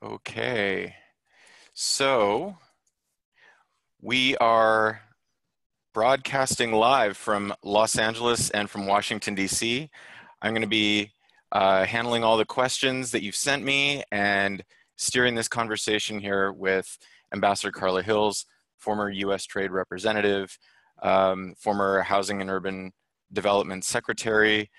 Okay, so we are broadcasting live from Los Angeles and from Washington, D.C. I'm going to be handling all the questions that you've sent me and steering this conversation here with Ambassador Carla Hills, former U.S. Trade Representative, former Housing and Urban Development Secretary,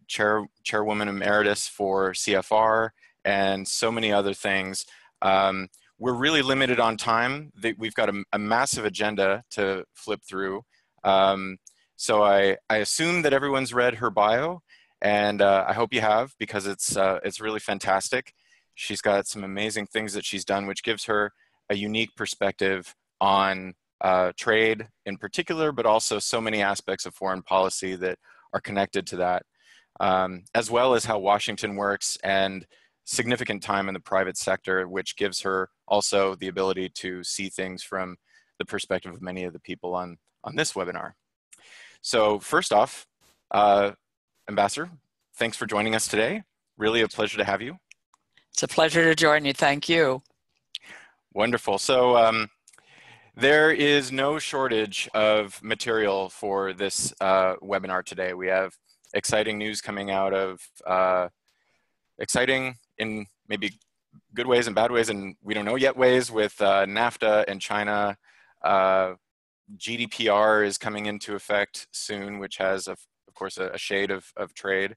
Chairwoman Emeritus for CFR, and so many other things. We're really limited on time. We've got a massive agenda to flip through. So I assume that everyone's read her bio, and I hope you have, because it's really fantastic. She's got some amazing things that she's done, which gives her a unique perspective on trade in particular, but also so many aspects of foreign policy that are connected to that, as well as how Washington works and significant time in the private sector, which gives her also the ability to see things from the perspective of many of the people on this webinar. So first off, Ambassador, thanks for joining us today. Really a pleasure to have you. It's a pleasure to join you. Thank you. Wonderful. So there is no shortage of material for this webinar today. We have exciting news coming out of exciting in maybe good ways and bad ways, and we don't know yet ways, with NAFTA and China. GDPR is coming into effect soon, which has, of course, a shade of trade,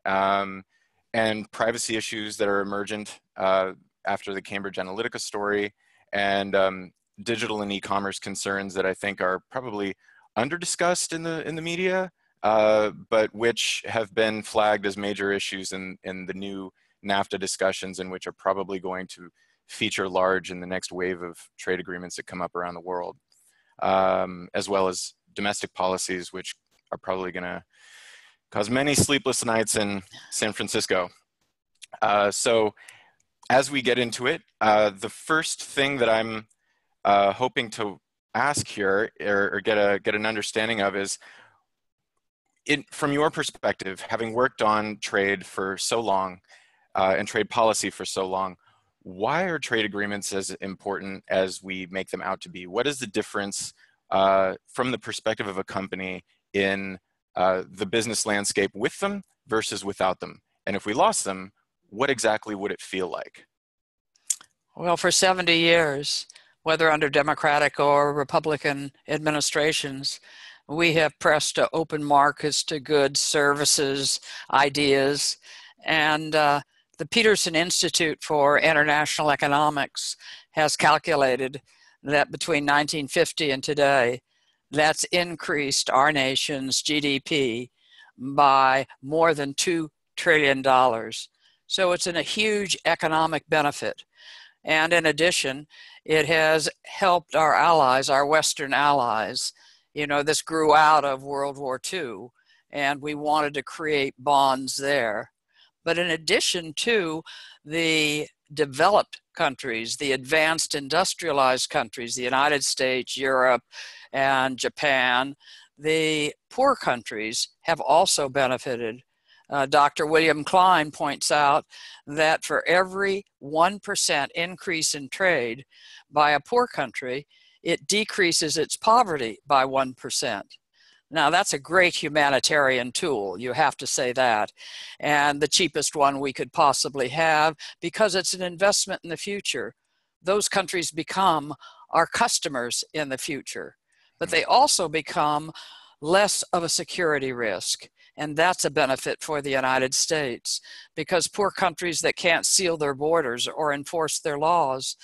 and privacy issues that are emergent after the Cambridge Analytica story, and digital and e-commerce concerns that I think are probably under-discussed in the media, but which have been flagged as major issues in the new NAFTA discussions, and which are probably going to feature large in the next wave of trade agreements that come up around the world, as well as domestic policies, which are probably going to cause many sleepless nights in San Francisco. So as we get into it, the first thing that I'm hoping to ask here, or get an understanding of, is, from your perspective, having worked on trade for so long, and trade policy for so long, why are trade agreements as important as we make them out to be? What is the difference from the perspective of a company in the business landscape with them versus without them? And if we lost them, what exactly would it feel like? Well, for 70 years, whether under Democratic or Republican administrations, we have pressed to open markets to goods, services, ideas, and the Peterson Institute for International Economics has calculated that between 1950 and today, that's increased our nation's GDP by more than $2 trillion. So it's a huge economic benefit. And in addition, it has helped our allies, our Western allies. You know, this grew out of World War II, and we wanted to create bonds there. But in addition to the developed countries, the advanced industrialized countries, the United States, Europe, and Japan, the poor countries have also benefited. Dr. William Klein points out that for every 1% increase in trade by a poor country, it decreases its poverty by 1%. Now, that's a great humanitarian tool, you have to say that, and the cheapest one we could possibly have, because it's an investment in the future. Those countries become our customers in the future, but they also become less of a security risk, and that's a benefit for the United States, because poor countries that can't seal their borders or enforce their laws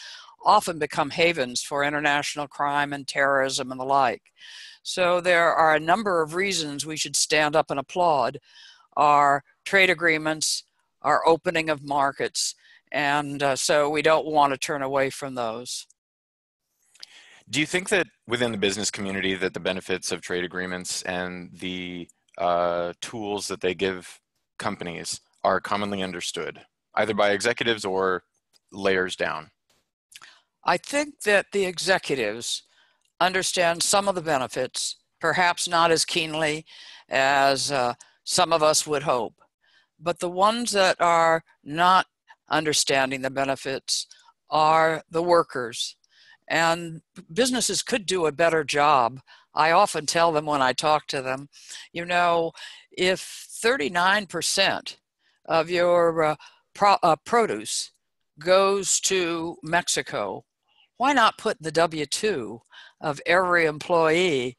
often become havens for international crime and terrorism and the like. So there are a number of reasons we should stand up and applaud our trade agreements, our opening of markets, and so we don't want to turn away from those. Do you think that within the business community that the benefits of trade agreements and the tools that they give companies are commonly understood, either by executives or layers down? I think that the executives understand some of the benefits, perhaps not as keenly as some of us would hope. But the ones that are not understanding the benefits are the workers. And businesses could do a better job. I often tell them when I talk to them, you know, if 39% of your produce goes to Mexico, why not put the W-2 of every employee?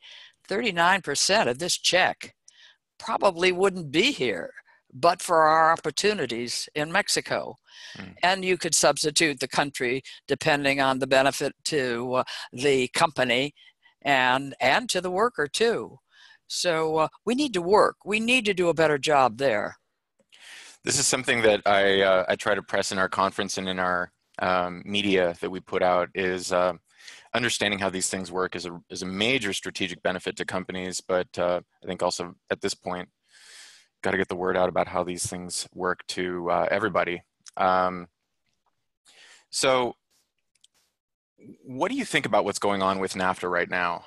39% of this check probably wouldn't be here but for our opportunities in Mexico. And you could substitute the country depending on the benefit to the company and to the worker too. So we need to work. We need to do a better job there. This is something that I try to press in our conference and in our media that we put out is understanding how these things work is a major strategic benefit to companies, but I think also at this point, got to get the word out about how these things work to everybody. So what do you think about what's going on with NAFTA right now?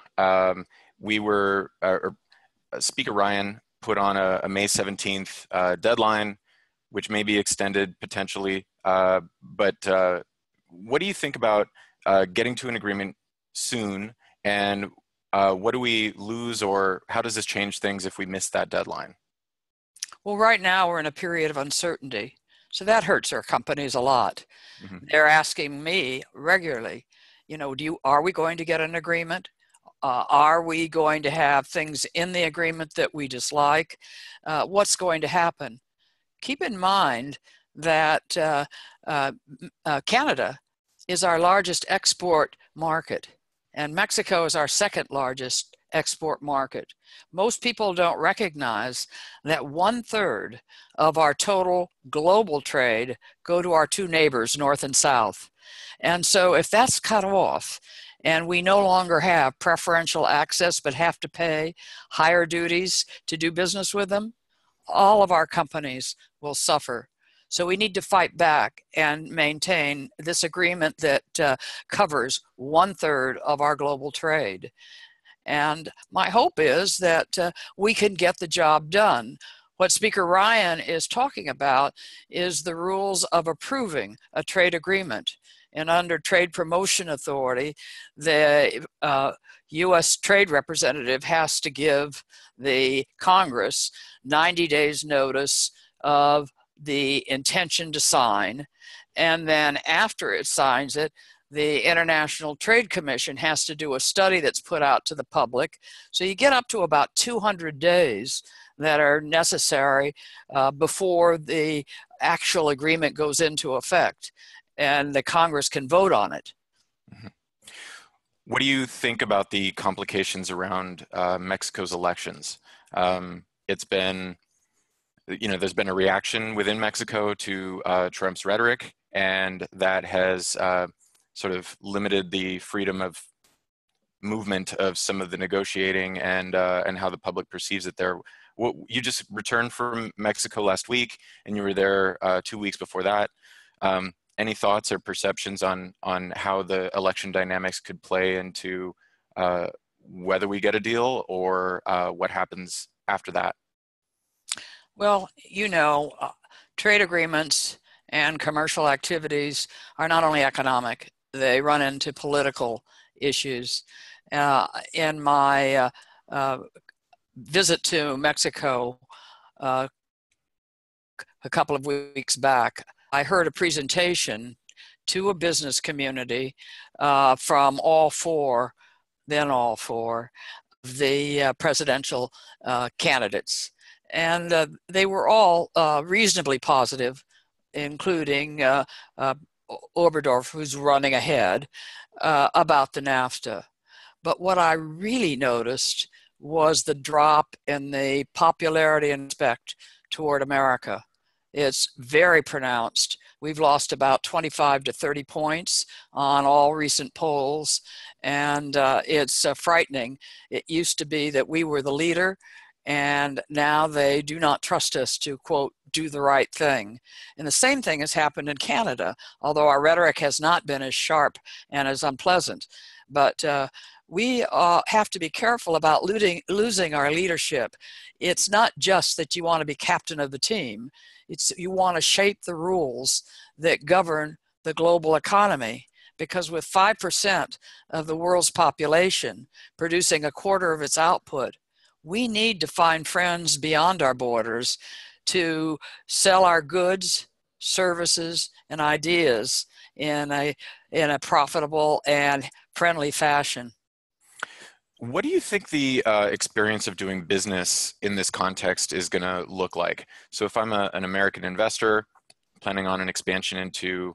Speaker Ryan put on a May 17th deadline, which may be extended potentially. But what do you think about getting to an agreement soon? And what do we lose, or how does this change things if we miss that deadline? Well, right now we're in a period of uncertainty. So that hurts our companies a lot. Mm-hmm. They're asking me regularly, you know, are we going to get an agreement? Are we going to have things in the agreement that we dislike? What's going to happen? Keep in mind that Canada is our largest export market, and Mexico is our second largest export market. Most people don't recognize that 1/3 of our total global trade go to our two neighbors, North and South. And so if that's cut off and we no longer have preferential access but have to pay higher duties to do business with them, all of our companies will suffer. So we need to fight back and maintain this agreement that covers 1/3 of our global trade. And my hope is that we can get the job done. What Speaker Ryan is talking about is the rules of approving a trade agreement. And under Trade Promotion Authority, the U.S. Trade Representative has to give the Congress 90 days notice of the intention to sign. And then after it signs it, the International Trade Commission has to do a study that's put out to the public. So you get up to about 200 days that are necessary before the actual agreement goes into effect, and the Congress can vote on it. Mm-hmm. What do you think about the complications around Mexico's elections? It's been, you know, there's been a reaction within Mexico to Trump's rhetoric, and that has sort of limited the freedom of movement of some of the negotiating and how the public perceives it there. You just returned from Mexico last week, and you were there 2 weeks before that. Any thoughts or perceptions on how the election dynamics could play into whether we get a deal or what happens after that? Well, you know, trade agreements and commercial activities are not only economic, they run into political issues. In my visit to Mexico a couple of weeks back, I heard a presentation to a business community from all four of the presidential candidates. And they were all reasonably positive, including Obrador, who's running ahead, about the NAFTA. But what I really noticed was the drop in the popularity and respect toward America. It's very pronounced. We've lost about 25 to 30 points on all recent polls, and it's frightening. It used to be that we were the leader, and now they do not trust us to, quote, do the right thing. And the same thing has happened in Canada, although our rhetoric has not been as sharp and as unpleasant. But we have to be careful about losing our leadership. It's not just that you want to be captain of the team. It's you want to shape the rules that govern the global economy. Because with 5% of the world's population producing a quarter of its output, we need to find friends beyond our borders to sell our goods, services, and ideas in a profitable and friendly fashion. What do you think the experience of doing business in this context is going to look like? So if I'm an American investor planning on an expansion into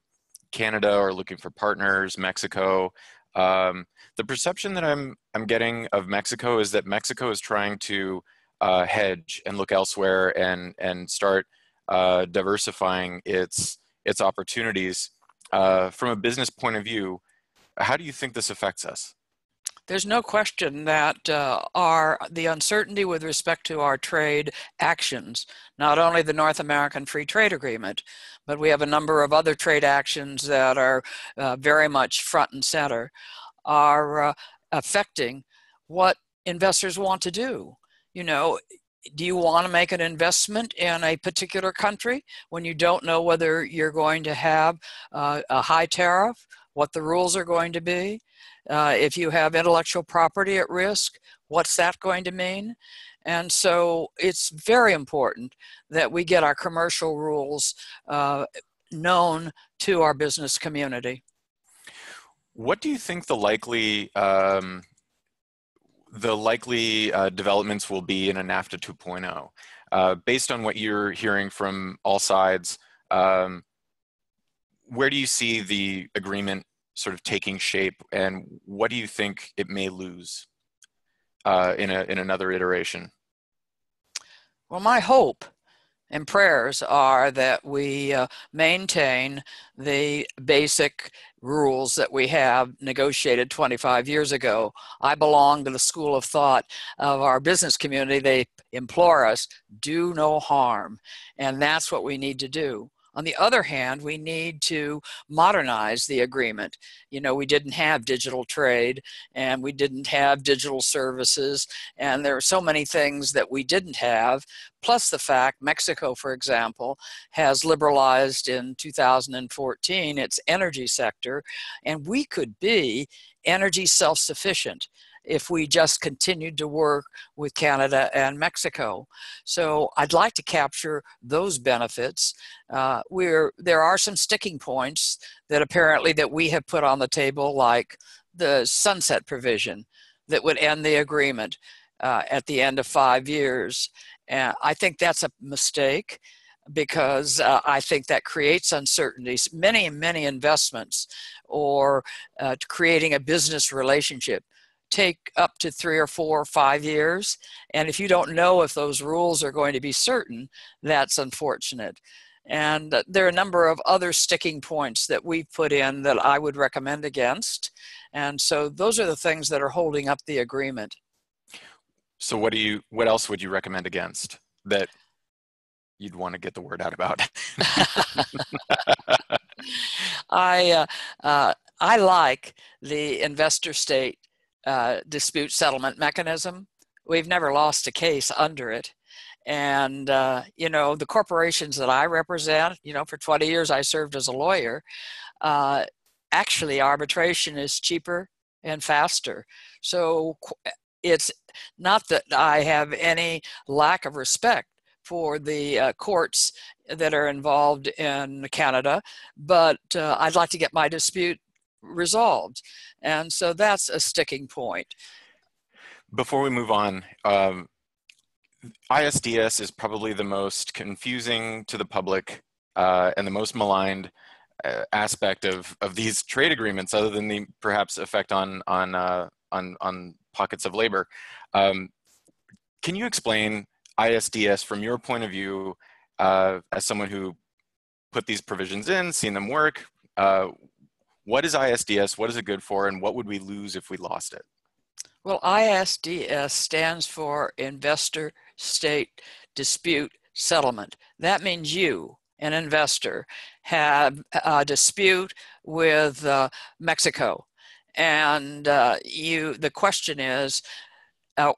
Canada or looking for partners, Mexico, the perception that I'm getting of Mexico is that Mexico is trying to hedge and look elsewhere and start diversifying its opportunities. From a business point of view, how do you think this affects us? There's no question that the uncertainty with respect to our trade actions, not only the North American Free Trade Agreement, but we have a number of other trade actions that are very much front and center, are affecting what investors want to do. You know, do you want to make an investment in a particular country when you don't know whether you're going to have a high tariff, what the rules are going to be? If you have intellectual property at risk, what's that going to mean? And so it's very important that we get our commercial rules known to our business community. What do you think the likely developments will be in a NAFTA 2.0? Based on what you're hearing from all sides, where do you see the agreement sort of taking shape, and what do you think it may lose in another iteration? Well, my hope and prayers are that we maintain the basic rules that we have negotiated 25 years ago. I belong to the school of thought of our business community. They implore us, do no harm, and that's what we need to do. On the other hand, we need to modernize the agreement. You know, we didn't have digital trade and we didn't have digital services, and there are so many things that we didn't have. Plus the fact Mexico, for example, has liberalized in 2014 its energy sector, and we could be energy self-sufficient if we just continued to work with Canada and Mexico. So I'd like to capture those benefits. There are some sticking points that apparently that we have put on the table, like the sunset provision that would end the agreement at the end of 5 years. I think that's a mistake because I think that creates uncertainties. Many investments or creating a business relationship take up to 3 or 4 or 5 years. And if you don't know if those rules are going to be certain, that's unfortunate. And there are a number of other sticking points that we've put in that I would recommend against. And so those are the things that are holding up the agreement. So what else would you recommend against that you'd want to get the word out about? I like the investor state dispute settlement mechanism. We've never lost a case under it. And, you know, the corporations that I represent, you know, for 20 years I served as a lawyer. Actually, arbitration is cheaper and faster. So it's not that I have any lack of respect for the courts that are involved in Canada, but I'd like to get my dispute resolved. And so that's a sticking point. Before we move on, ISDS is probably the most confusing to the public and the most maligned aspect of these trade agreements, other than the perhaps effect on pockets of labor. Can you explain ISDS from your point of view as someone who put these provisions in, seen them work? What is ISDS? What is it good for? And what would we lose if we lost it? Well, ISDS stands for Investor State Dispute Settlement. That means you, an investor, have a dispute with Mexico. and the question is,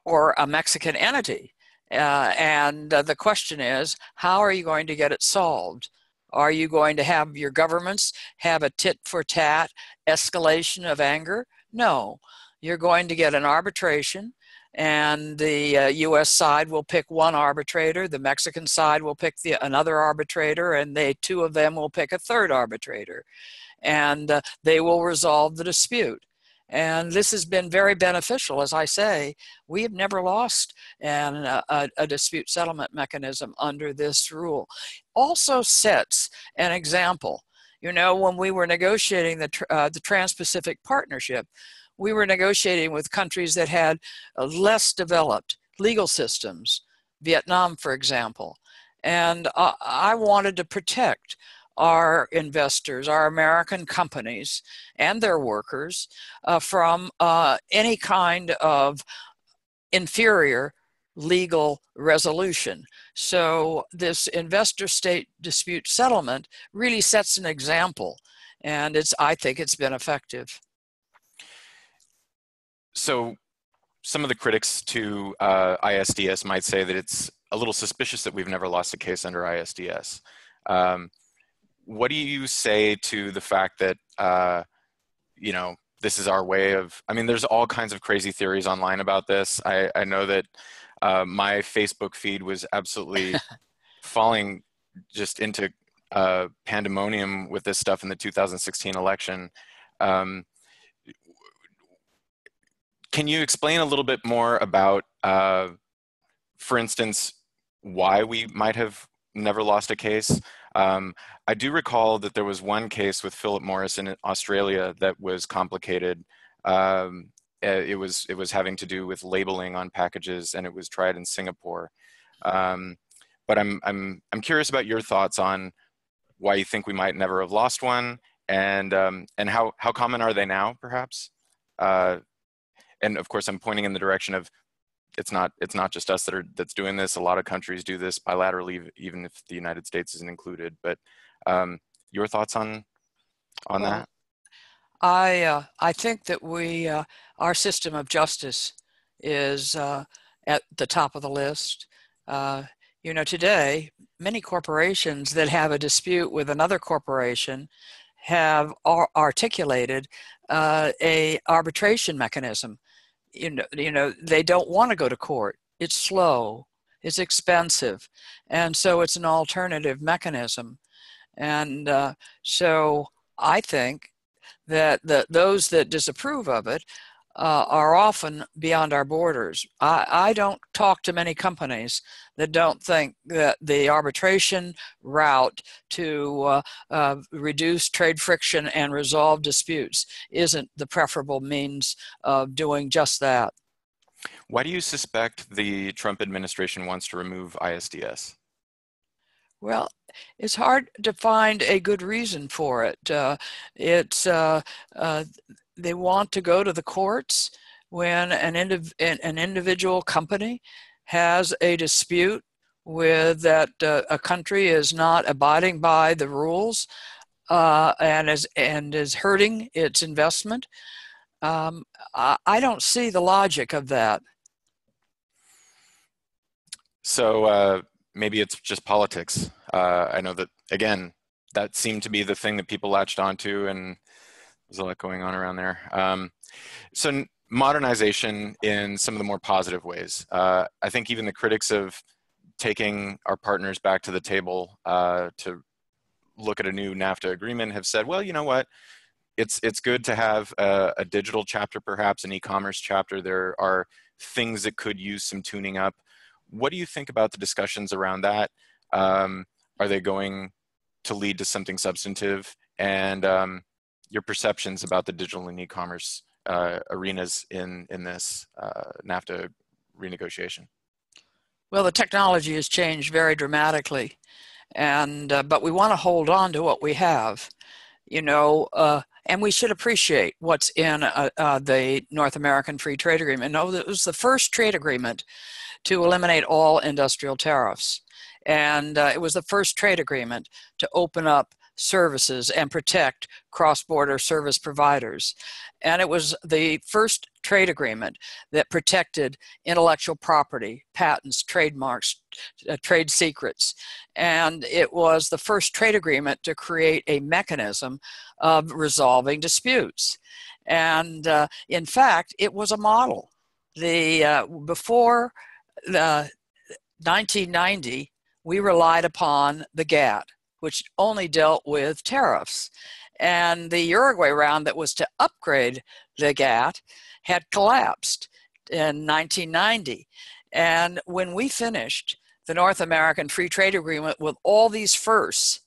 or a Mexican entity. And the question is, how are you going to get it solved? Are you going to have your governments have a tit for tat escalation of anger? No. You're going to get an arbitration, and the U.S. side will pick one arbitrator, the Mexican side will pick another arbitrator, and two of them will pick a third arbitrator. And they will resolve the dispute. And this has been very beneficial. As I say, we have never lost a dispute settlement mechanism under this rule. Also sets an example. You know, when we were negotiating the Trans-Pacific Partnership, we were negotiating with countries that had less developed legal systems, Vietnam, for example. And I wanted to protect our investors, our American companies, and their workers from any kind of inferior legal resolution. So this investor-state dispute settlement really sets an example, and I think it's been effective. So some of the critics to ISDS might say that it's a little suspicious that we've never lost a case under ISDS. What do you say to the fact that, you know, this is our way of, I mean, there's all kinds of crazy theories online about this. I know that my Facebook feed was absolutely falling just into pandemonium with this stuff in the 2016 election. Can you explain a little bit more about, for instance, why we might have never lost a case? I do recall that there was one case with Philip Morris in Australia that was complicated. It was having to do with labeling on packages, and it was tried in Singapore. But I'm curious about your thoughts on why you think we might never have lost one, and how common are they now, perhaps? And of course, I'm pointing in the direction of it's not just us that's doing this. A lot of countries do this bilaterally, even if the United States isn't included. But your thoughts on that? I think that our system of justice is at the top of the list. You know, today, many corporations that have a dispute with another corporation have articulated a arbitration mechanism. You know, they don't want to go to court. It's slow, it's expensive, and so it's an alternative mechanism. And so I think that those that disapprove of it are often beyond our borders. I don't talk to many companies that don't think that the arbitration route to reduce trade friction and resolve disputes isn't the preferable means of doing just that. Why do you suspect the Trump administration wants to remove ISDS? Well, it's hard to find a good reason for it. They want to go to the courts when an individual company has a dispute with that a country is not abiding by the rules and is hurting its investment. I don't see the logic of that. So maybe it's just politics. I know that, again, that seemed to be the thing that people latched onto, and there's a lot going on around there. So modernization in some of the more positive ways. I think even the critics of taking our partners back to the table to look at a new NAFTA agreement have said, well, you know what? It's good to have a digital chapter, perhaps an e-commerce chapter. There are things that could use some tuning up. What do you think about the discussions around that? Are they going to lead to something substantive? And your perceptions about the digital and e-commerce arenas in this NAFTA renegotiation? Well, the technology has changed very dramatically, and but we want to hold on to what we have, you know, and we should appreciate what's in the North American Free Trade Agreement. No, it was the first trade agreement to eliminate all industrial tariffs, and it was the first trade agreement to open up services and protect cross-border service providers. And it was the first trade agreement that protected intellectual property, patents, trademarks, trade secrets. And it was the first trade agreement to create a mechanism of resolving disputes. And in fact, it was a model. Before 1990, we relied upon the GATT, which only dealt with tariffs. And the Uruguay round that was to upgrade the GATT had collapsed in 1990. And when we finished the North American Free Trade Agreement with all these firsts,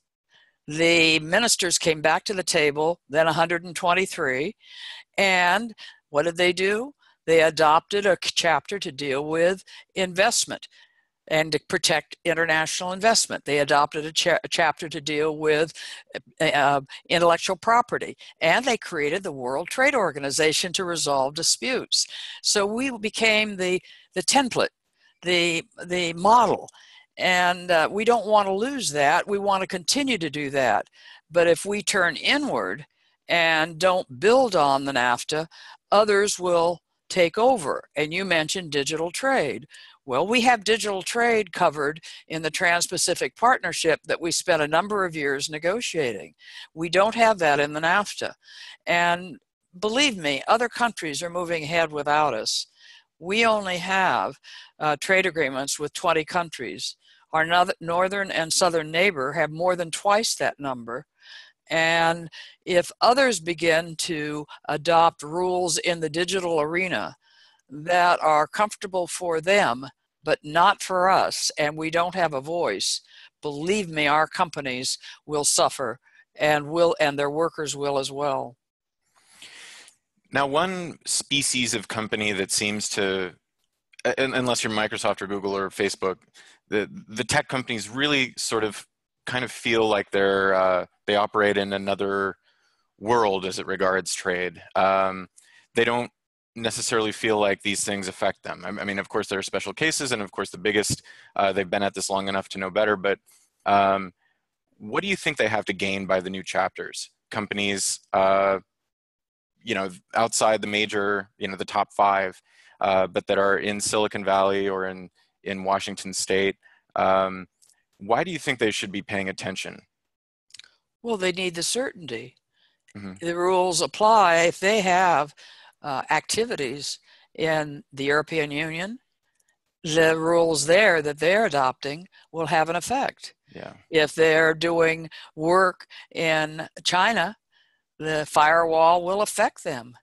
the ministers came back to the table, then 123, and what did they do? They adopted a chapter to deal with investment and to protect international investment. They adopted a chapter to deal with intellectual property, and they created the World Trade Organization to resolve disputes. So we became the template, the model, and we don't want to lose that. We want to continue to do that. But if we turn inward and don't build on the NAFTA, others will take over. And you mentioned digital trade. Well, we have digital trade covered in the Trans-Pacific Partnership that we spent a number of years negotiating. We don't have that in the NAFTA. And believe me, other countries are moving ahead without us. We only have trade agreements with 20 countries. Our northern and southern neighbor have more than twice that number. And if others begin to adopt rules in the digital arena that are comfortable for them, but not for us, and we don't have a voice, believe me, our companies will suffer, and their workers will as well. Now, one species of company that seems to, unless you're Microsoft or Google or Facebook, the tech companies really sort of kind of feel like they operate in another world as it regards trade. They don't necessarily feel like these things affect them. I mean, of course, there are special cases, and of course, the biggest, they've been at this long enough to know better, but what do you think they have to gain by the new chapters? Companies, outside the major, the top five, but that are in Silicon Valley or in Washington State. Why do you think they should be paying attention? Well, they need the certainty. Mm-hmm. The rules apply if they have activities in the European Union. The rules there that they're adopting will have an effect. Yeah. If they're doing work in China, the firewall will affect them.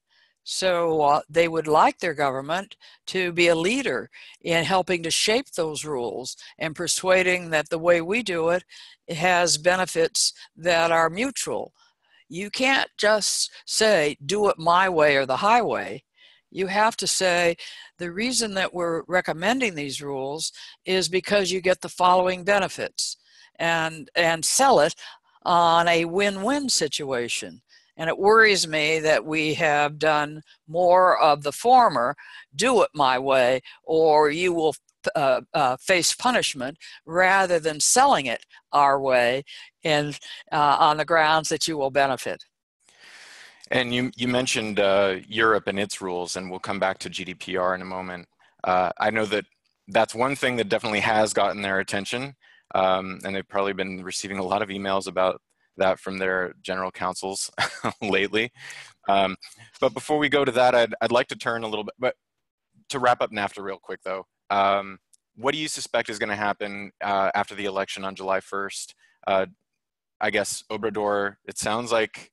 So they would like their government to be a leader in helping to shape those rules and persuading that the way we do it has benefits that are mutual. You can't just say, do it my way or the highway. You have to say, the reason that we're recommending these rules is because you get the following benefits, and sell it on a win-win situation. And it worries me that we have done more of the former, do it my way, or you will face punishment, rather than selling it our way and on the grounds that you will benefit. And you mentioned Europe and its rules, and we'll come back to GDPR in a moment. I know that that's one thing that definitely has gotten their attention, and they've probably been receiving a lot of emails about that from their general counsels lately. But before we go to that, I'd like to turn a little bit, but to wrap up NAFTA real quick though, what do you suspect is going to happen after the election on July 1st? I guess Obrador, it sounds like,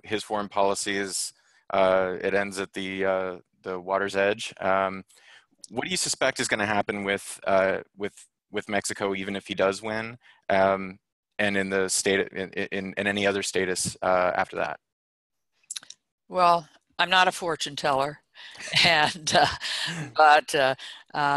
his foreign policy is, it ends at the water's edge. What do you suspect is going to happen with Mexico, even if he does win? And in the state, in any other status after that? Well, I'm not a fortune teller, and but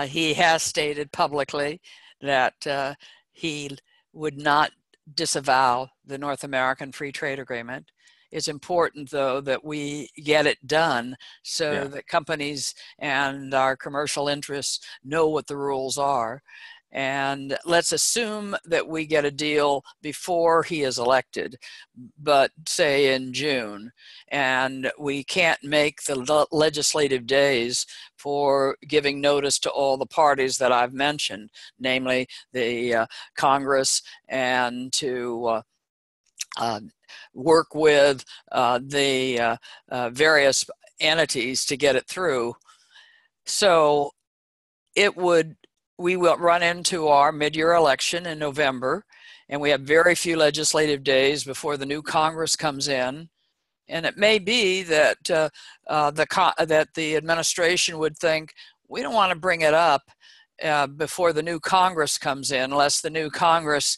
he has stated publicly that he would not disavow the North American Free Trade Agreement. It's important, though, that we get it done so that companies and our commercial interests know what the rules are. And let's assume that we get a deal before he is elected, but say in June, and we can't make the legislative days for giving notice to all the parties that I've mentioned, namely the Congress, and to work with the various entities to get it through. So we will run into our mid-year election in November, and we have very few legislative days before the new Congress comes in. And it may be that that the administration would think, we don't want to bring it up before the new Congress comes in, unless the new Congress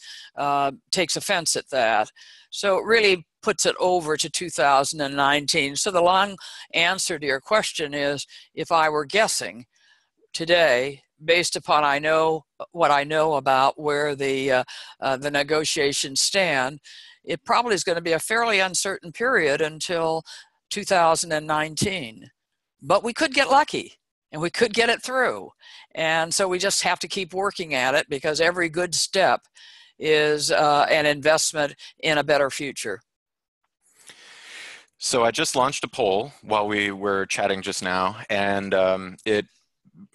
takes offense at that. So it really puts it over to 2019. So the long answer to your question is, if I were guessing today, based upon what I know about where the negotiations stand, it probably is going to be a fairly uncertain period until 2019. But we could get lucky, and we could get it through. And so we just have to keep working at it, because every good step is an investment in a better future. So I just launched a poll while we were chatting just now, and it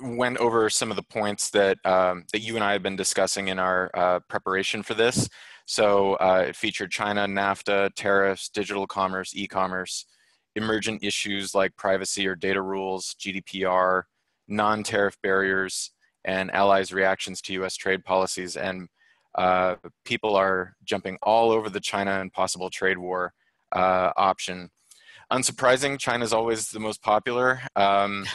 went over some of the points that that you and I have been discussing in our preparation for this. So it featured China, NAFTA, tariffs, digital commerce, e-commerce, emergent issues like privacy or data rules, GDPR, non-tariff barriers, and allies' reactions to US trade policies. And people are jumping all over the China and possible trade war option. Unsurprising, China is always the most popular. And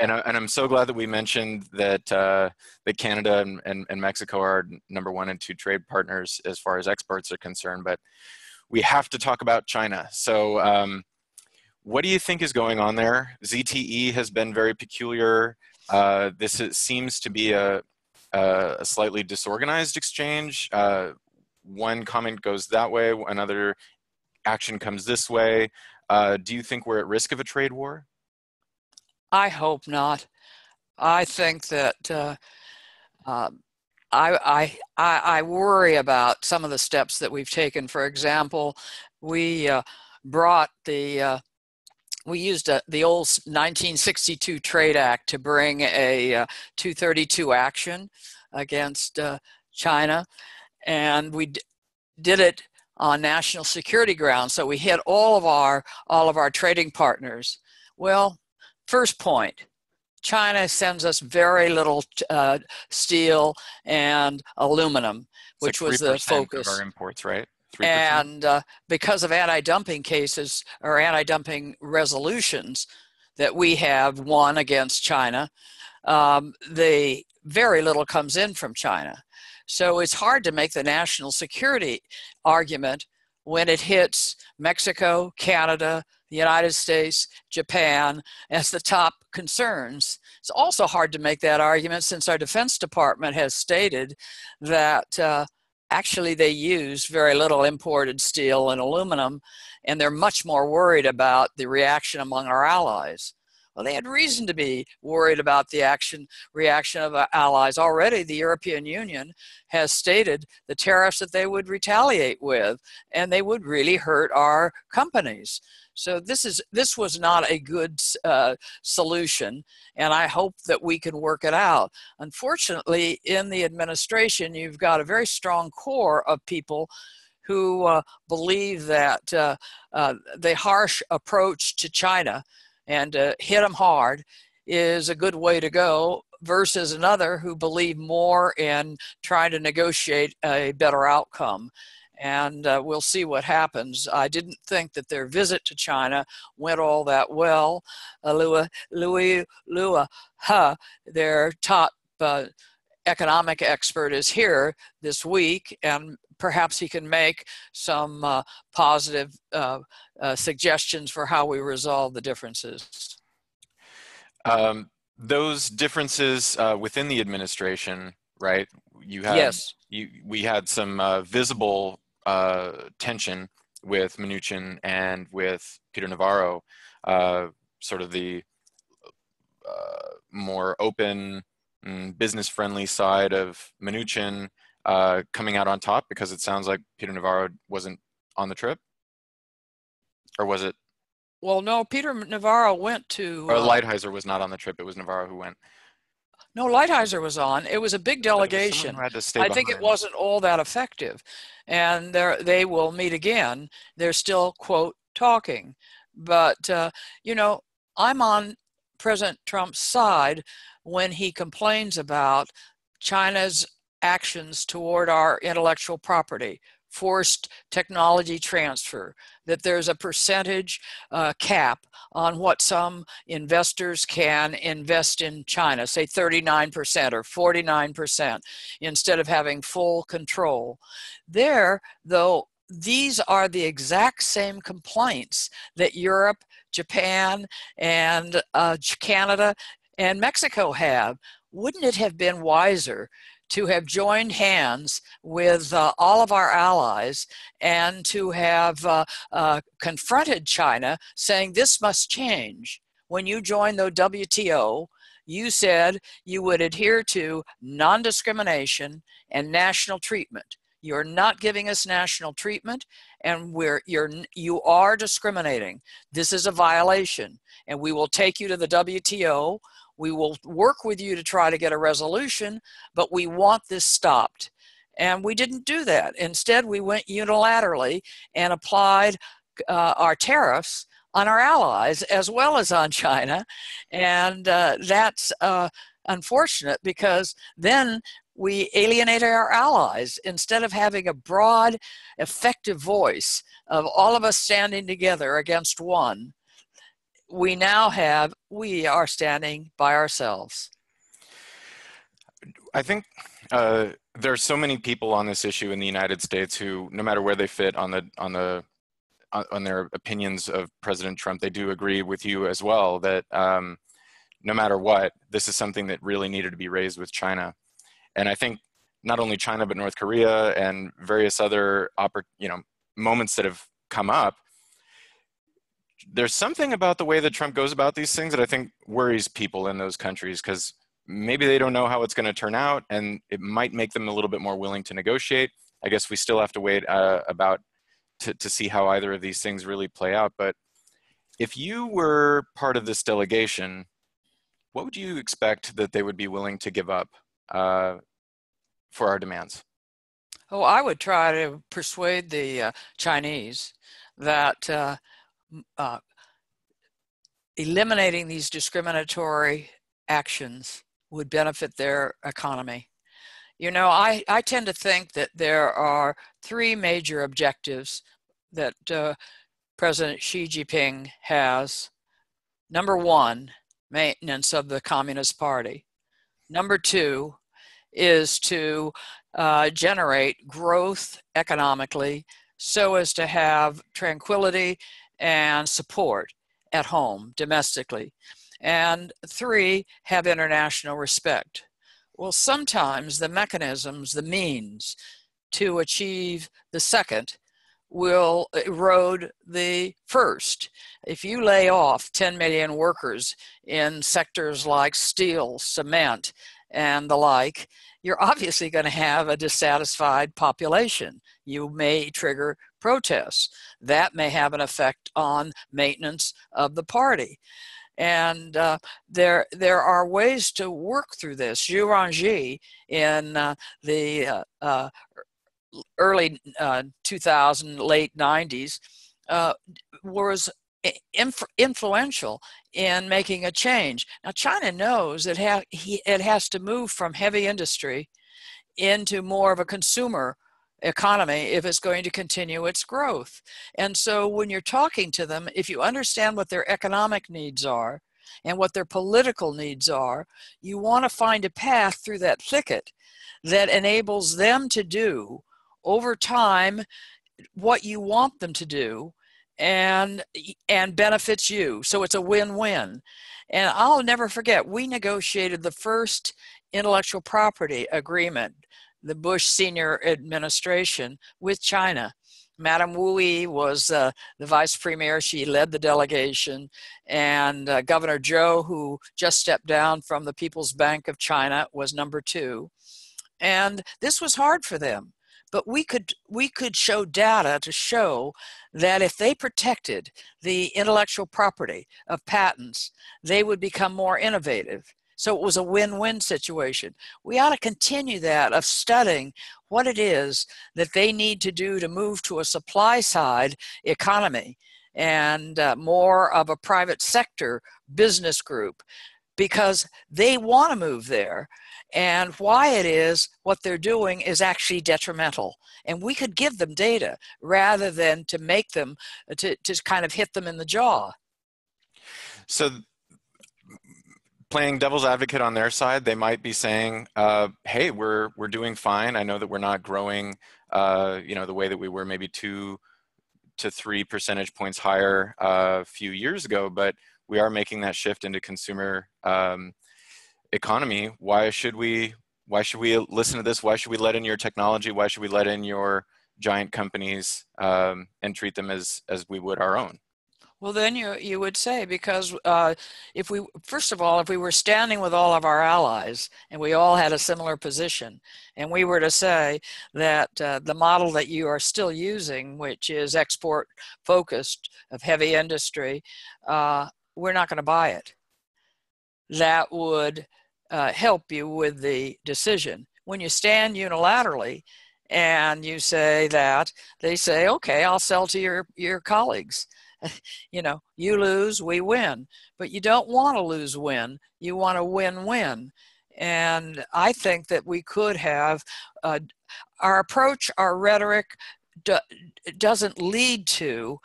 I'm so glad that we mentioned that that Canada and Mexico are #1 and 2 trade partners as far as exports are concerned. But we have to talk about China. So what do you think is going on there? ZTE has been very peculiar. Seems to be a slightly disorganized exchange. One comment goes that way, another action comes this way. Do you think we're at risk of a trade war? I hope not. I think that I worry about some of the steps that we've taken. For example, we used the old 1962 Trade Act to bring a 232 action against China, and we did it on national security grounds. So we hit all of our trading partners. Well, first point, China sends us very little steel and aluminum, which was the focus of our imports, right? 3%? And because of anti-dumping cases or anti-dumping resolutions that we have won against China, very little comes in from China. So it's hard to make the national security argument when it hits Mexico, Canada, the United States, Japan as the top concerns. It's also hard to make that argument since our Defense Department has stated that actually they use very little imported steel and aluminum, and they're much more worried about the reaction among our allies. Well, they had reason to be worried about the reaction of our allies. Already, the European Union has stated the tariffs that they would retaliate with, and they would really hurt our companies. So this was not a good solution, and I hope that we can work it out. Unfortunately, in the administration, you've got a very strong core of people who believe that the harsh approach to China and hit them hard is a good way to go, versus another who believe more in trying to negotiate a better outcome. And we'll see what happens. I didn't think that their visit to China went all that well. Louis Ha, their top economic expert, is here this week, and perhaps he can make some positive suggestions for how we resolve the differences. Those differences within the administration, right? Yes. We had some visible tension with Mnuchin and with Peter Navarro, sort of the more open business-friendly side of Mnuchin coming out on top, because it sounds like Peter Navarro wasn't on the trip, or was it? Well, no, Peter Navarro went Or to, Lighthizer was not on the trip. It was Navarro who went. no, Lighthizer was on. It was a big But it was someone who delegation. had to stay I think it behind. wasn't all that effective. And they will meet again. They're still, quote, talking. But, you know, I'm on President Trump's side when he complains about China's actions toward our intellectual property, forced technology transfer, that there's a percentage cap on what some investors can invest in China, say 39% or 49%, instead of having full control. There, though, these are the exact same complaints that Europe, Japan, and Canada and Mexico have. Wouldn't it have been wiser to have joined hands with all of our allies and to have confronted China, saying this must change? When you joined the WTO, you said you would adhere to non-discrimination and national treatment. You're not giving us national treatment, and you are discriminating. This is a violation, and we will take you to the WTO. We will work with you to try to get a resolution, but we want this stopped. And we didn't do that. Instead, we went unilaterally and applied our tariffs on our allies as well as on China. And that's unfortunate, because then we alienate our allies. Instead of having a broad, effective voice of all of us standing together against one, we are standing by ourselves. I think there are so many people on this issue in the United States who, no matter where they fit on their opinions of President Trump, they do agree with you as well that no matter what, this is something that really needed to be raised with China. And I think not only China, but North Korea and various other moments that have come up. There's something about the way that Trump goes about these things that I think worries people in those countries, because maybe they don't know how it's going to turn out, and it might make them a little bit more willing to negotiate. I guess we still have to wait to see how either of these things really play out. But if you were part of this delegation, what would you expect that they would be willing to give up for our demands? Oh, I would try to persuade the Chinese that eliminating these discriminatory actions would benefit their economy. You know, I tend to think that there are three major objectives that President Xi Jinping has. Number one, maintenance of the Communist Party. Number two is to generate growth economically so as to have tranquility and support at home, domestically. And three, have international respect. Well, sometimes the mechanisms, the means to achieve the second will erode the first. If you lay off 10 million workers in sectors like steel, cement, and the like, you're obviously going to have a dissatisfied population. You may trigger protests. That may have an effect on maintenance of the party. And there are ways to work through this. Zhu Rongji in the early 2000, late 90s was influential in making a change. Now, China knows that it has to move from heavy industry into more of a consumer economy if it's going to continue its growth. And so when you're talking to them, if you understand what their economic needs are and what their political needs are, you want to find a path through that thicket that enables them to do over time what you want them to do and benefits you. So it's a win-win. And I'll never forget, we negotiated the first intellectual property agreement, the Bush senior administration, with China. Madame Wu Yi was the vice premier. She led the delegation. And Governor Zhou, who just stepped down from the People's Bank of China, was number 2. And this was hard for them. But we could show data to show that if they protected the intellectual property of patents, they would become more innovative. So it was a win-win situation. We ought to continue that of studying what it is that they need to do to move to a supply side economy and more of a private sector business group, because they want to move there. And why it is what they're doing is actually detrimental. And we could give them data rather than to make them, to kind of hit them in the jaw. So playing devil's advocate on their side, they might be saying, hey, we're doing fine. I know that we're not growing, the way that we were maybe 2 to 3 percentage points higher a few years ago, but we are making that shift into consumer economy. Why should we listen to this? Why should we let in your technology? Why should we let in your giant companies and treat them as we would our own? Well, then you would say, because if we were standing with all of our allies and we all had a similar position, and we were to say that the model that you are still using, which is export focused of heavy industry, we're not going to buy it. That would help you with the decision. When you stand unilaterally and you say that, they say, okay, I'll sell to your colleagues. You lose, we win. But you don't want to lose-win. You want to win-win. And I think that we could have our approach, our rhetoric doesn't lead to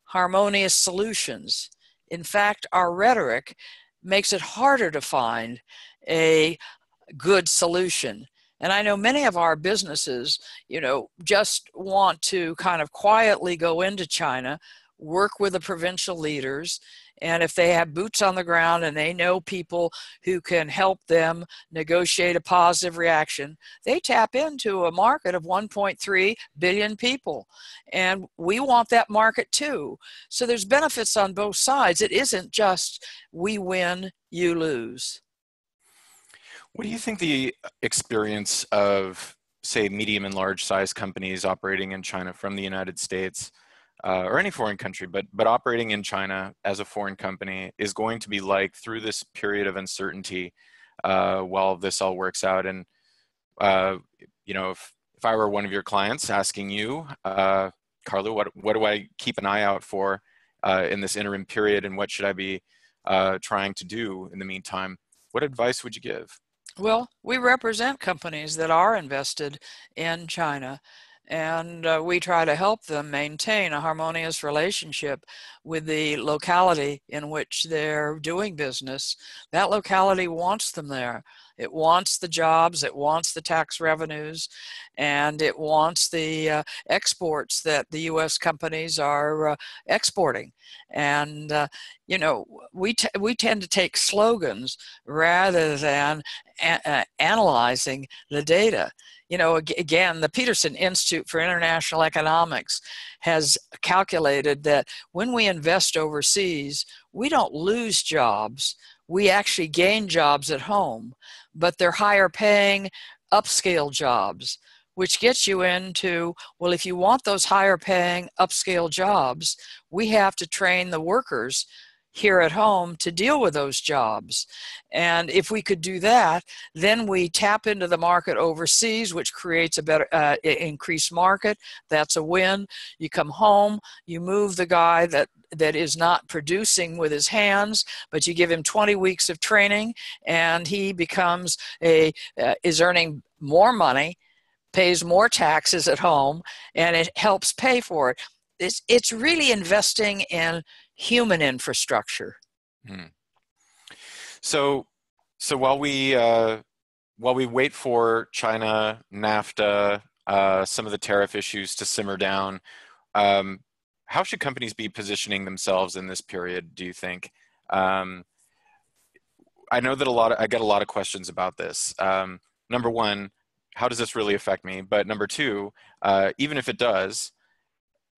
harmonious solutions. In fact, our rhetoric makes it harder to find a good solution. And I know many of our businesses, just want to kind of quietly go into China, work with the provincial leaders, and if they have boots on the ground and they know people who can help them negotiate a positive reaction, they tap into a market of 1.3 billion people. And we want that market too. So there's benefits on both sides. It isn't just we win, you lose. What do you think the experience of, say, medium and large size companies operating in China from the United States or any foreign country, but operating in China as a foreign company is going to be like through this period of uncertainty while this all works out? And, if I were one of your clients asking you, Carla, what do I keep an eye out for in this interim period, and what should I be trying to do in the meantime? What advice would you give? Well, we represent companies that are invested in China, and we try to help them maintain a harmonious relationship with the locality in which they're doing business. That locality wants them there. It wants the jobs, it wants the tax revenues, and it wants the exports that the U.S. companies are exporting. And, we tend to take slogans rather than analyzing the data. Again, the Peterson Institute for International Economics has calculated that when we invest overseas, we don't lose jobs. We actually gain jobs at home, but they're higher paying upscale jobs, which gets you into, well, if you want those higher paying upscale jobs, we have to train the workers here at home to deal with those jobs. And if we could do that, then we tap into the market overseas, which creates a better increased market. That's a win. You come home, you move the guy that is not producing with his hands, but you give him 20 weeks of training, and he becomes is earning more money, pays more taxes at home, and it helps pay for it. It's really investing in human infrastructure. Hmm. So while we wait for China, NAFTA, some of the tariff issues to simmer down, how should companies be positioning themselves in this period, do you think? I know that I get a lot of questions about this. Number one, how does this really affect me? But number two, even if it does,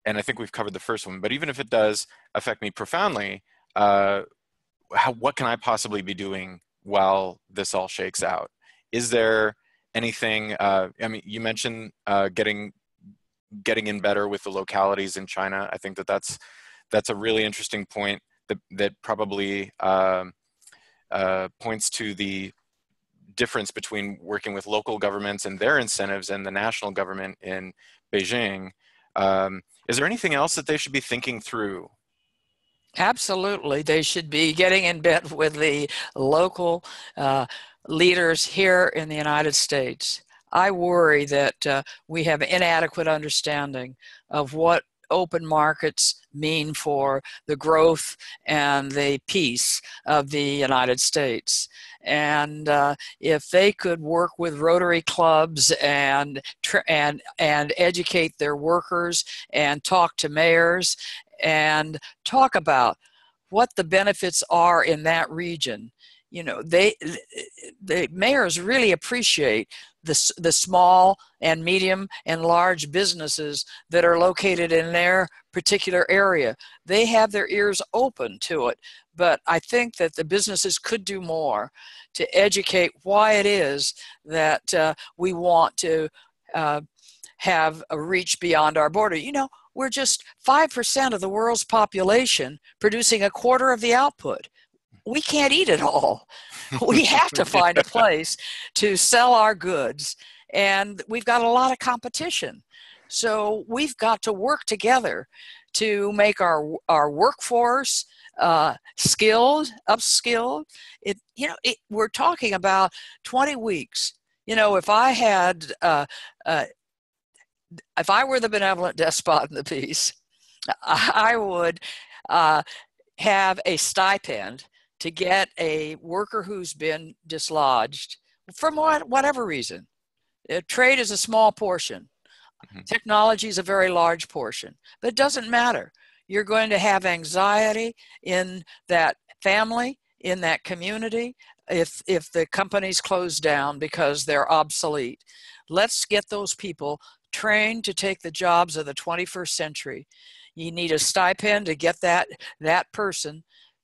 and I think we've covered the first one, but even if it does affect me profoundly, what can I possibly be doing while this all shakes out? Is there anything, I mean, you mentioned getting in better with the localities in China. I think that that's a really interesting point that probably points to the difference between working with local governments and their incentives and the national government in Beijing. Is there anything else that they should be thinking through? Absolutely. They should be getting in bed with the local leaders here in the United States. I worry that we have inadequate understanding of what open markets mean for the growth and the peace of the United States. And if they could work with Rotary clubs and educate their workers and talk to mayors and talk about what the benefits are in that region. You know, the mayors really appreciate the small and medium and large businesses that are located in their particular area. They have their ears open to it, but I think that the businesses could do more to educate why it is that we want to have a reach beyond our border. You know, we're just 5% of the world's population producing a quarter of the output. We can't eat it all. We have to find a place to sell our goods, and we've got a lot of competition. So we've got to work together to make our workforce skilled, upskilled. We're talking about 20 weeks. You know, if I were the benevolent despot in the piece, I would have a stipend to get a worker who's been dislodged from whatever reason. Trade is a small portion. Mm-hmm. Technology is a very large portion, but it doesn't matter. You're going to have anxiety in that family, in that community, if the companies close down because they're obsolete. Let's get those people trained to take the jobs of the 21st century. You need a stipend to get that person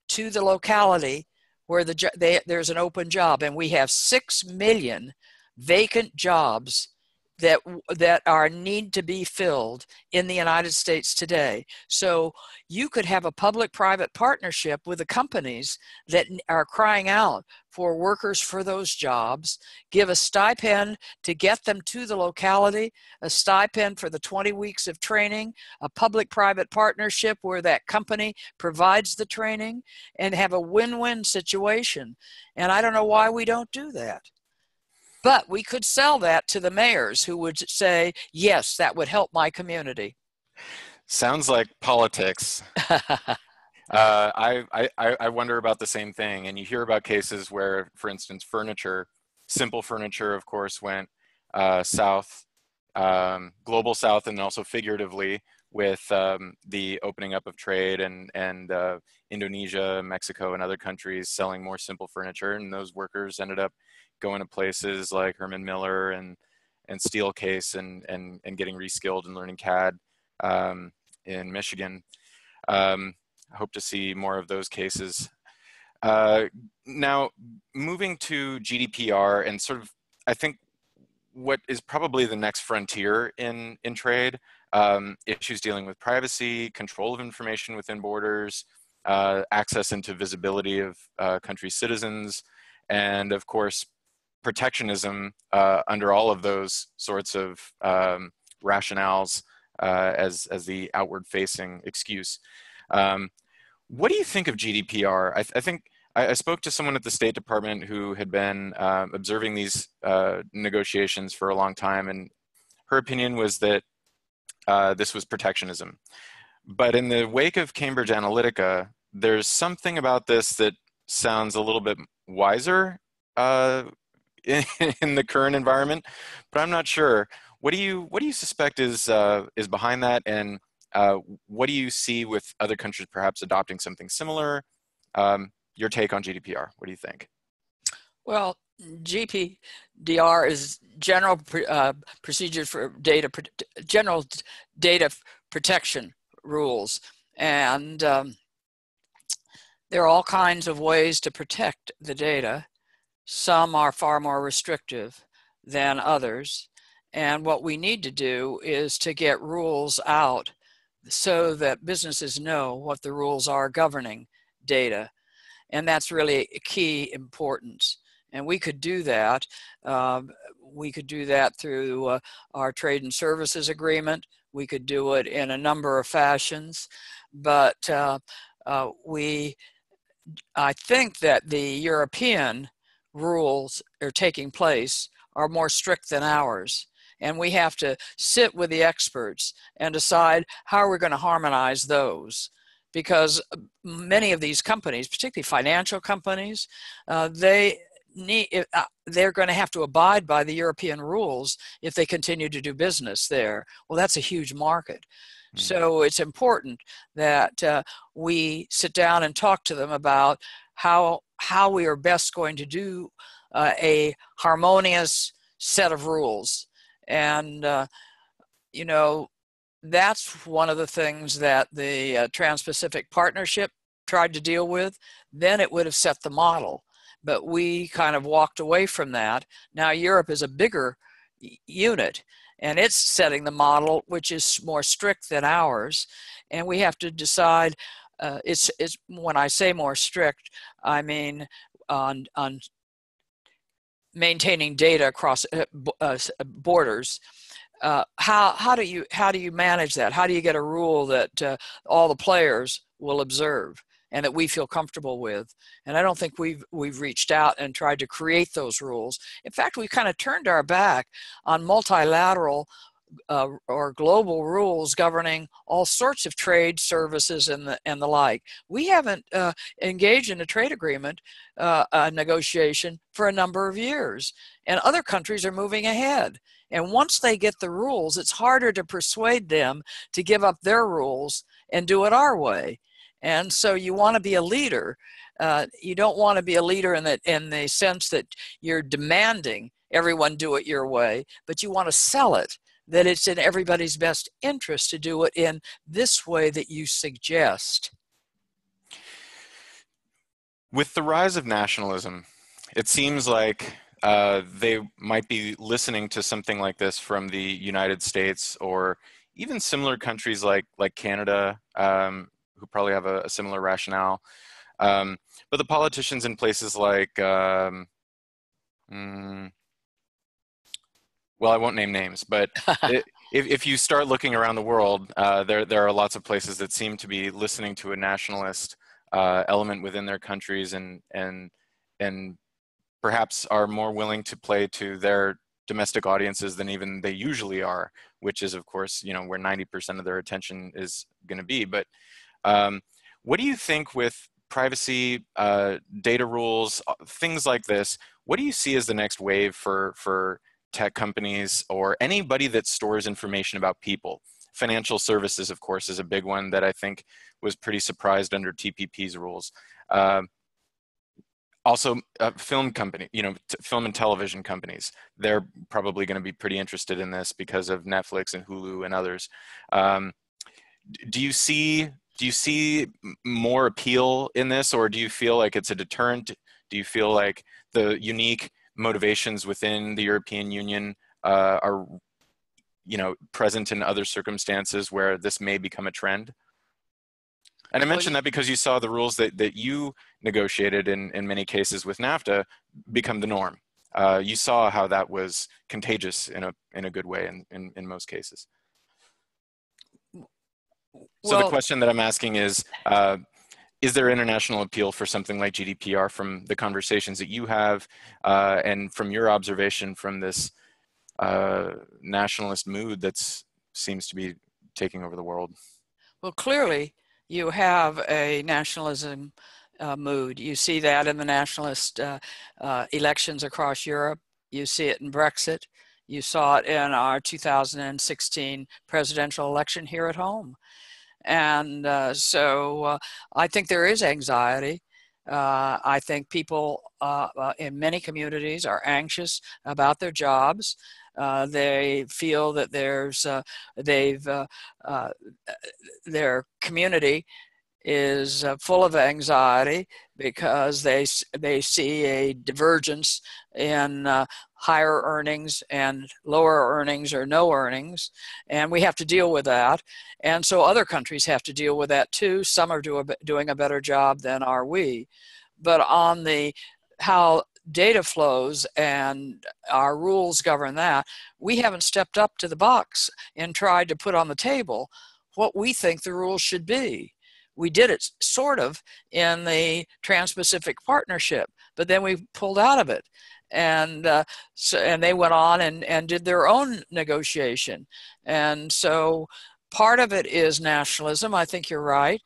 to the locality where there's an open job. And we have 6 million vacant jobs that need to be filled in the United States today. So you could have a public-private partnership with the companies that are crying out for workers for those jobs, give a stipend to get them to the locality, a stipend for the 20 weeks of training, a public-private partnership where that company provides the training, and have a win-win situation. And I don't know why we don't do that. But we could sell that to the mayors who would say, yes, that would help my community. Sounds like politics. I wonder about the same thing. And you hear about cases where, for instance, simple furniture, of course, went south, global south, and also figuratively with the opening up of trade and Indonesia, Mexico, and other countries selling more simple furniture. And those workers ended up going to places like Herman Miller and Steelcase and getting reskilled and learning CAD in Michigan. I hope to see more of those cases. Now, moving to GDPR and sort of, I think, what is probably the next frontier in trade, issues dealing with privacy, control of information within borders, access into visibility of country citizens, and of course, protectionism under all of those sorts of rationales as the outward-facing excuse. What do you think of GDPR? I think I spoke to someone at the State Department who had been observing these negotiations for a long time, and her opinion was that this was protectionism. But in the wake of Cambridge Analytica, there's something about this that sounds a little bit wiser in the current environment, but I'm not sure. What do you suspect is behind that, and what do you see with other countries perhaps adopting something similar? Your take on GDPR? What do you think? Well, GDPR is general procedure for general data protection rules. And there are all kinds of ways to protect the data. Some are far more restrictive than others. And what we need to do is to get rules out so that businesses know what the rules are governing data. And that's really a key importance. And we could do that. We could do that through our trade and services agreement. We could do it in a number of fashions. But I think that the European rules are taking place are more strict than ours. And we have to sit with the experts and decide how we're going to harmonize those. Because many of these companies, particularly financial companies, they're going to have to abide by the European rules if they continue to do business there. Well, that's a huge market. So it's important that we sit down and talk to them about how we are best going to do a harmonious set of rules. And, you know, that's one of the things that the Trans-Pacific Partnership tried to deal with. Then it would have set the model. But we kind of walked away from that. Now Europe is a bigger unit, and it's setting the model, which is more strict than ours. And we have to decide, it's when I say more strict, I mean on maintaining data across borders. How do you manage that? How do you get a rule that all the players will observe and that we feel comfortable with? And I don't think we've reached out and tried to create those rules. In fact, we kind of turned our back on multilateral or global rules governing all sorts of trade, services, and the like. We haven't engaged in a trade agreement negotiation for a number of years, and other countries are moving ahead. And once they get the rules, it's harder to persuade them to give up their rules and do it our way. And so you want to be a leader. You don't want to be a leader in the sense that you're demanding everyone do it your way, but you want to sell it, that it's in everybody's best interest to do it in this way that you suggest. With the rise of nationalism, it seems like they might be listening to something like this from the United States or even similar countries like Canada, who probably have a similar rationale. But the politicians in places like, well, I won't name names, but if you start looking around the world, there are lots of places that seem to be listening to a nationalist element within their countries and perhaps are more willing to play to their domestic audiences than even they usually are, which is, of course, where 90% of their attention is going to be. But what do you think with privacy, data rules, things like this? What do you see as the next wave for tech companies or anybody that stores information about people? Financial services, of course, is a big one that I think was pretty surprised under TPP's rules. Also, film company, film and television companies, they're probably going to be pretty interested in this because of Netflix and Hulu and others. Do you see more appeal in this, or do you feel like it's a deterrent? Do you feel like the unique motivations within the European Union are present in other circumstances where this may become a trend? And I mention that because you saw the rules that you negotiated in many cases with NAFTA become the norm. You saw how that was contagious in a good way in most cases. So the question that I'm asking is there international appeal for something like GDPR from the conversations that you have and from your observation from this nationalist mood that seems to be taking over the world? Well, clearly, you have a nationalism mood. You see that in the nationalist elections across Europe. You see it in Brexit. You saw it in our 2016 presidential election here at home. And so I think there is anxiety. I think people in many communities are anxious about their jobs. They feel that their community is full of anxiety because they see a divergence in higher earnings and lower earnings or no earnings, and we have to deal with that. And so other countries have to deal with that too. Some are doing a better job than are we. But on the how data flows and our rules govern that, we haven't stepped up to the box and tried to put on the table what we think the rules should be. We did it sort of in the Trans-Pacific Partnership, but then we pulled out of it. And they went on and did their own negotiation. And so part of it is nationalism. I think you're right.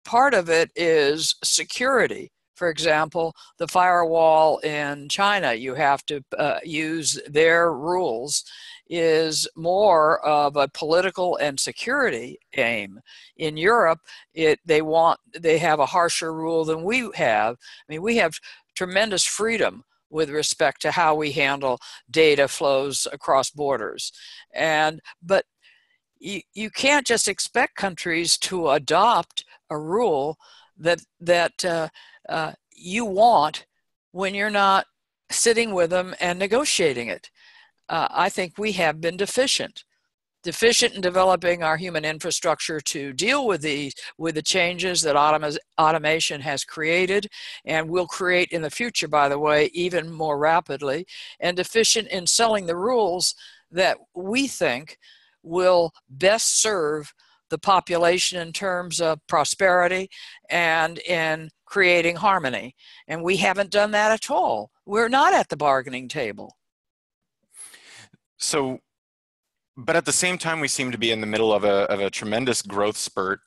Part of it is security. For example, the firewall in China, you have to use their rules, is more of a political and security aim. In Europe, they have a harsher rule than we have. I mean, we have tremendous freedom with respect to how we handle data flows across borders. But you can't just expect countries to adopt a rule that you want when you're not sitting with them and negotiating it. I think we have been deficient in developing our human infrastructure to deal with the changes that automation has created and will create in the future, by the way, even more rapidly, and deficient in selling the rules that we think will best serve the population in terms of prosperity and in creating harmony. And we haven't done that at all. We're not at the bargaining table. So, but at the same time, we seem to be in the middle of a tremendous growth spurt.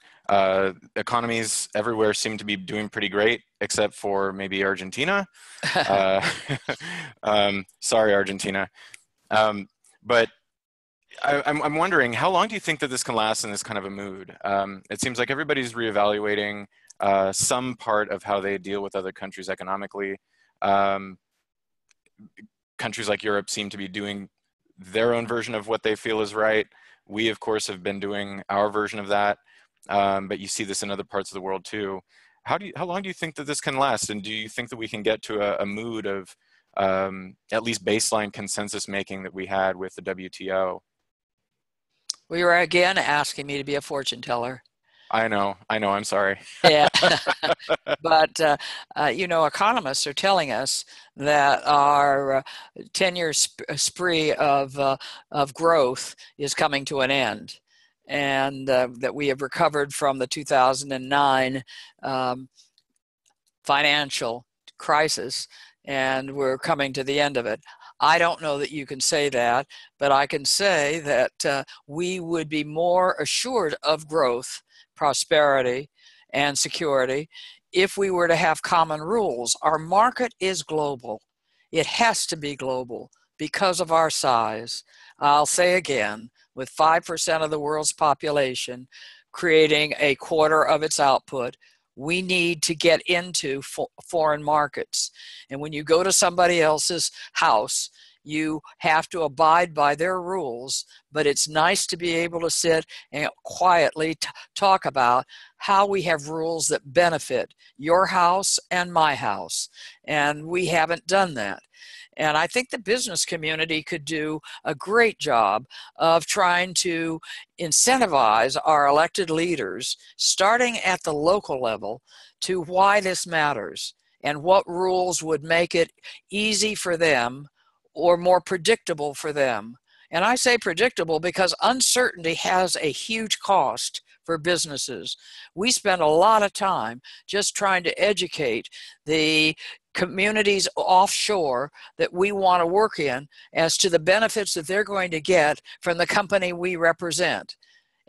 Economies everywhere seem to be doing pretty great, except for maybe Argentina. Sorry, Argentina. But I'm wondering, how long do you think that this can last in this kind of a mood? It seems like everybody's reevaluating some part of how they deal with other countries economically. Countries like Europe seem to be doing their own version of what they feel is right. We, of course, have been doing our version of that, but you see this in other parts of the world too. How long do you think that this can last? And do you think that we can get to a mood of at least baseline consensus making that we had with the WTO? Well, you're again asking me to be a fortune teller. I know, I'm sorry. Yeah. But, economists are telling us that our 10-year spree of growth is coming to an end, and that we have recovered from the 2009 financial crisis, and we're coming to the end of it. I don't know that you can say that, but I can say that we would be more assured of growth, prosperity, and security if we were to have common rules. Our market is global. It has to be global because of our size. I'll say again, with 5% of the world's population creating a quarter of its output, we need to get into foreign markets. And when you go to somebody else's house, you have to abide by their rules, but it's nice to be able to sit and quietly talk about how we have rules that benefit your house and my house. And we haven't done that. And I think the business community could do a great job of trying to incentivize our elected leaders, starting at the local level, to why this matters and what rules would make it easy for them or more predictable for them. And I say predictable because uncertainty has a huge cost for businesses. We spend a lot of time just trying to educate the communities offshore that we want to work in as to the benefits that they're going to get from the company we represent.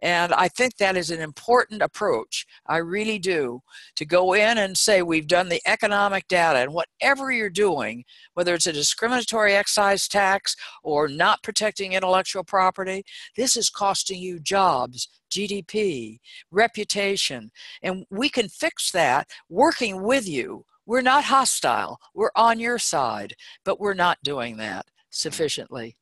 And I think that is an important approach. I really do. To go in and say we've done the economic data, and whatever you're doing, whether it's a discriminatory excise tax or not protecting intellectual property, this is costing you jobs, GDP, reputation, and we can fix that working with you. We're not hostile. We're on your side, but we're not doing that sufficiently.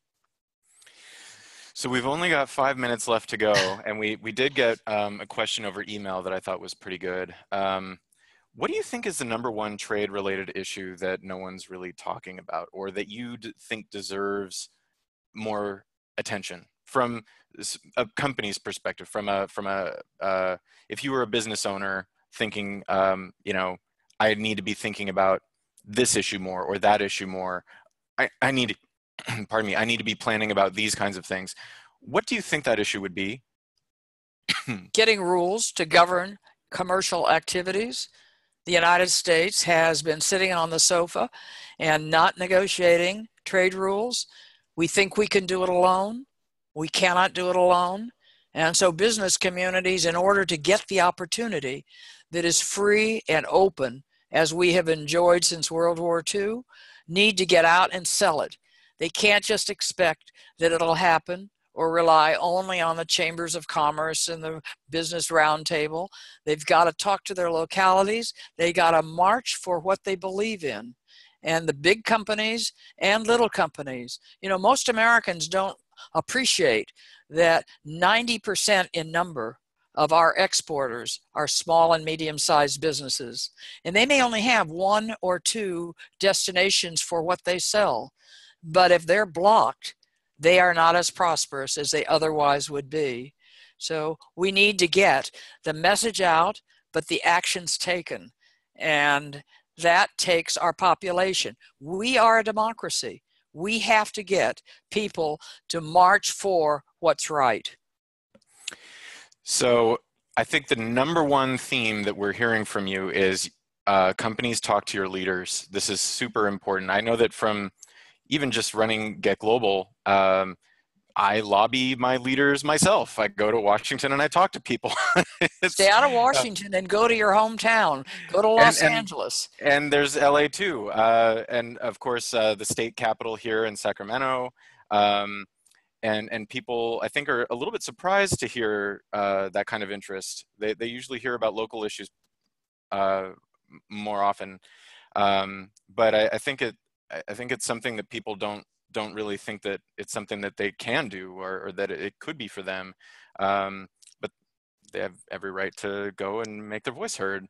So we've only got 5 minutes left to go, and we did get a question over email that I thought was pretty good. What do you think is the number one trade-related issue that no one's really talking about, or that you think deserves more attention from a company's perspective, if you were a business owner thinking, I need to be thinking about this issue more or that issue more. I need, pardon me, I need to be planning about these kinds of things. What do you think that issue would be? Getting rules to govern commercial activities. The United States has been sitting on the sofa and not negotiating trade rules. We think we can do it alone. We cannot do it alone. And so business communities, in order to get the opportunity that is free and open, as we have enjoyed since World War II, need to get out and sell it. They can't just expect that it'll happen or rely only on the chambers of commerce and the business roundtable. They've got to talk to their localities. They got to march for what they believe in. And the big companies and little companies, most Americans don't appreciate that 90% in number of our exporters are small and medium-sized businesses. And they may only have one or two destinations for what they sell. But if they're blocked, they are not as prosperous as they otherwise would be. So we need to get the message out, but the actions taken. And that takes our population. We are a democracy. We have to get people to march for what's right. So I think the number one theme that we're hearing from you is companies talk to your leaders. This is super important. I know that from even just running GetGlobal, I lobby my leaders myself. I go to Washington and I talk to people. Stay out of Washington and go to your hometown. Go to Los Angeles. And there's LA too. And of course, the state capital here in Sacramento. And people, I think, are a little bit surprised to hear that kind of interest. They usually hear about local issues more often. But I think it's something that people don't really think that it's something that they can do or that it could be for them. But they have every right to go and make their voice heard.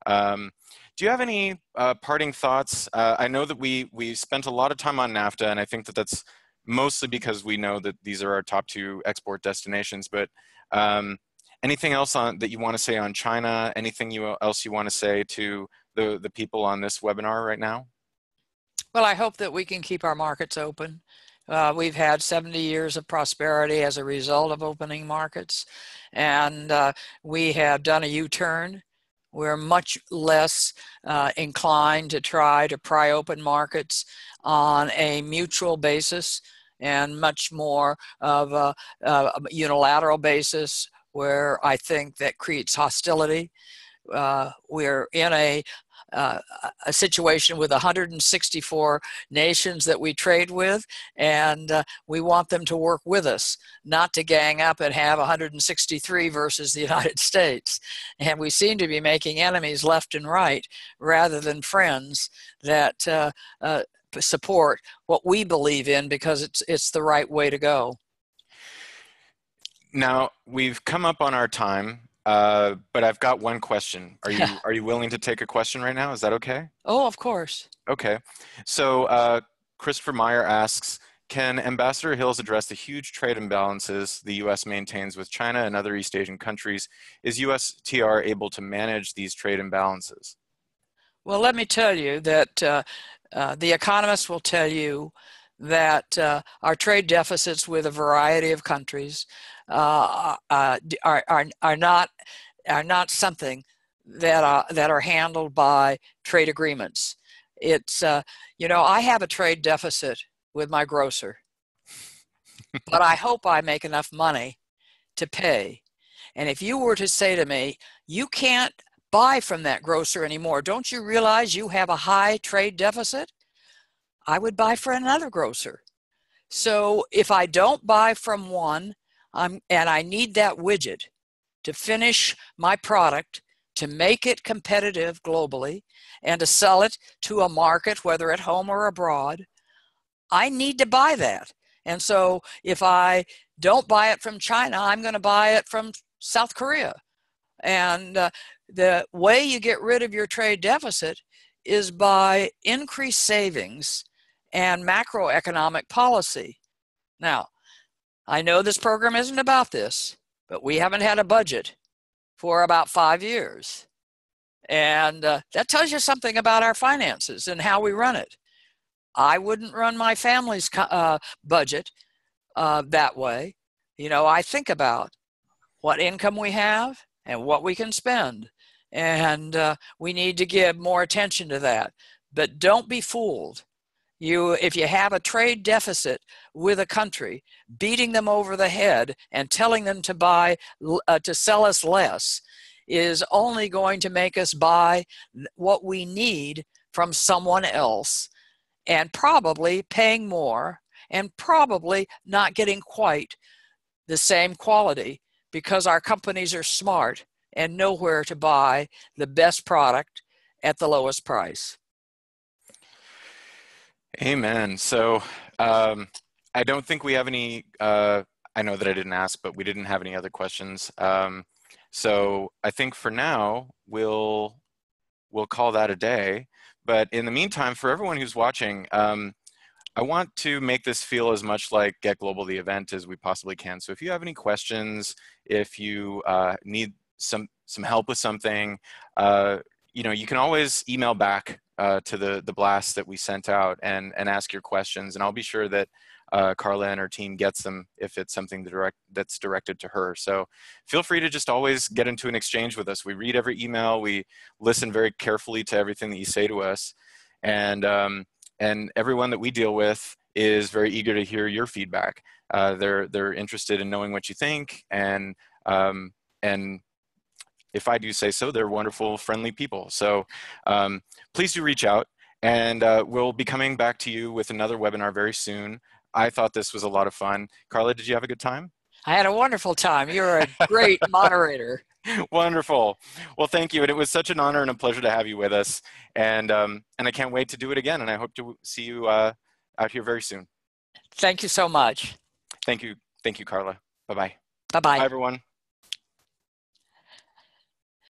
Do you have any parting thoughts? I know that we spent a lot of time on NAFTA, and I think that that's mostly because we know that these are our top two export destinations, but anything else that you want to say on China? Anything else you want to say to the people on this webinar right now? Well, I hope that we can keep our markets open. We've had 70 years of prosperity as a result of opening markets, and we have done a U-turn. We're much less inclined to try to pry open markets on a mutual basis and much more of a unilateral basis where I think that creates hostility. We're in a situation with 164 nations that we trade with, and we want them to work with us, not to gang up and have 163 versus the United States. And we seem to be making enemies left and right rather than friends that support what we believe in because it's the right way to go. Now, we've come up on our time. But I've got one question. Are you willing to take a question right now? Is that okay? Oh, of course. Okay. So Christopher Meyer asks, can Ambassador Hills address the huge trade imbalances the U.S. maintains with China and other East Asian countries? Is USTR able to manage these trade imbalances? Well, let me tell you that the economists will tell you that our trade deficits with a variety of countries are not something that are handled by trade agreements. It's I have a trade deficit with my grocer, but I hope I make enough money to pay. And if you were to say to me, you can't buy from that grocer anymore, don't you realize you have a high trade deficit? I would buy for another grocer. So if I don't buy from one, and I need that widget to finish my product, to make it competitive globally, and to sell it to a market, whether at home or abroad, I need to buy that. And so if I don't buy it from China, I'm going to buy it from South Korea. And the way you get rid of your trade deficit is by increased savings and macroeconomic policy. Now, I know this program isn't about this, but we haven't had a budget for about 5 years. And that tells you something about our finances and how we run it. I wouldn't run my family's budget that way. You know, I think about what income we have and what we can spend. And we need to give more attention to that. But don't be fooled. If you have a trade deficit with a country, beating them over the head and telling them to sell us less is only going to make us buy what we need from someone else, and probably paying more and probably not getting quite the same quality, because our companies are smart and know where to buy the best product at the lowest price. Amen. So I don't think we have any, I know that I didn't ask, but we didn't have any other questions. So I think for now, we'll call that a day. But in the meantime, for everyone who's watching, I want to make this feel as much like GetGlobal, the event, as we possibly can. So if you have any questions, if you need some help with something, you know, you can always email back to the blast that we sent out and ask your questions, and I'll be sure that Carla and her team gets them if it's something that's directed to her. So feel free to just always get into an exchange with us. We read every email, we listen very carefully to everything that you say to us, and everyone that we deal with is very eager to hear your feedback. They're interested in knowing what you think, and if I do say so, they're wonderful, friendly people. So please do reach out, and we'll be coming back to you with another webinar very soon. I thought this was a lot of fun. Carla, did you have a good time? I had a wonderful time. You're a great moderator. Wonderful. Well, thank you. And it was such an honor and a pleasure to have you with us. And I can't wait to do it again. And I hope to see you out here very soon. Thank you so much. Thank you. Thank you, Carla. Bye-bye. Bye-bye. Bye, everyone.